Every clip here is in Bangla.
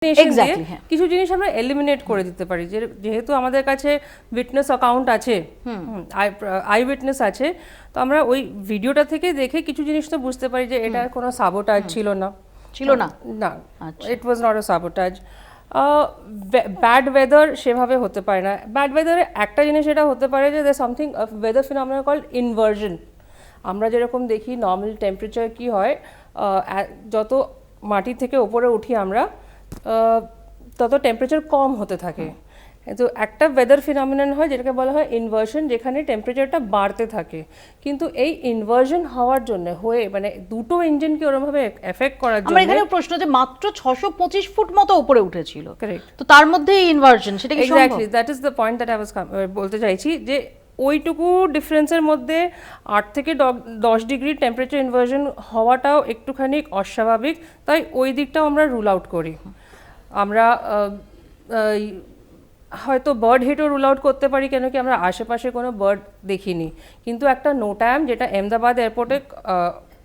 Exactly, হ্যাঁ। কিছু জিনিস আমরা এলিমিনেট করে দিতে পারি, যেহেতু আমাদের কাছে উইটনেস অ্যাকাউন্ট আছে, আই উইটনেস আছে, তো আমরা ওই ভিডিওটা থেকে দেখে কিছু জিনিস তো বুঝতে পারি যে এটার কোনো সাবোটাজ ছিল না। না, it was not a sabotage. Bad weather সেভাবে হতে পারে না। ব্যাড ওয়েদারে একটা জিনিস এটা হতে পারে যে something weather phenomena called inversion. আমরা যেরকম দেখি নর্মাল টেম্পারেচার কি হয়, যত মাটি থেকে ওপরে উঠি আমরা তত টেম্পারেচার কম হতে থাকে। তো একটা ওয়েদার ফিনোমেনন হয় যেটাকে বলা হয় ইনভার্সন, যেখানে টেম্পারেচারটা বাড়তে থাকে। কিন্তু এই ইনভার্সন হওয়ার জন্য মানে দুটো ইঞ্জিনকে ওরকমভাবে এফেক্ট করার জন্য আমার এখানে প্রশ্ন যে মাত্র 625 ফুট মতো উপরে উঠেছিল, কারেক্ট, তো তার মধ্যে ইনভার্সন, সেটা কি সম্ভব? Exactly, that is the point that I was বলতে চাইছি, যে ওইটুকু ডিফারেন্সের মধ্যে 8 থেকে 10 ডিগ্রি টেম্পারেচার ইনভার্সন হওয়াটাও একটুখানি অস্বাভাবিক, তাই ওই দিকটাও আমরা রুল আউট করি। আমরা হয়তো বার্ড হিটও রুল আউট করতে পারি, কেন কি আমরা আশেপাশে কোনো বার্ড দেখিনি, কিন্তু একটা নোটাম যেটা আহমেদাবাদ এয়ারপোর্টে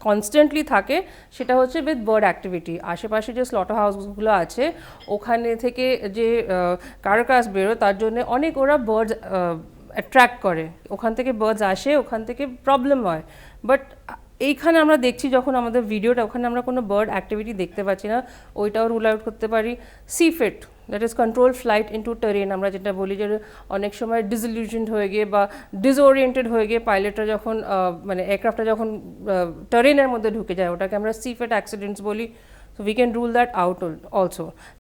কনস্ট্যান্টলি থাকে, সেটা হচ্ছে উইথ বার্ড অ্যাক্টিভিটি। আশেপাশে যে স্লটার হাউসগুলো আছে ওখানে থেকে যে কার্কাস বেরোয়, তার জন্য অনেক ওরা বার্ডস অ্যাট্রাক্ট করে, ওখান থেকে বার্ডস আসে, ওখান থেকে প্রবলেম হয়। বাট এইখানে আমরা দেখছি যখন আমাদের ভিডিওটা, ওখানে আমরা কোনো বার্ড অ্যাক্টিভিটি দেখতে পাচ্ছি না, ওইটাও রুল আউট করতে পারি। CFIT, that is control flight into terrain, আমরা যেটা বলি যে অনেক সময় ডিসইলিউশনড হয়ে গিয়ে বা ডিসওরিয়েন্টেড হয়ে গিয়ে পাইলটরা যখন মানে এয়ারক্রাফটটা যখন টেরেনের মধ্যে ঢুকে যায়, ওটাকে আমরা সিফিট অ্যাক্সিডেন্টস বলি। So we can rule that out also.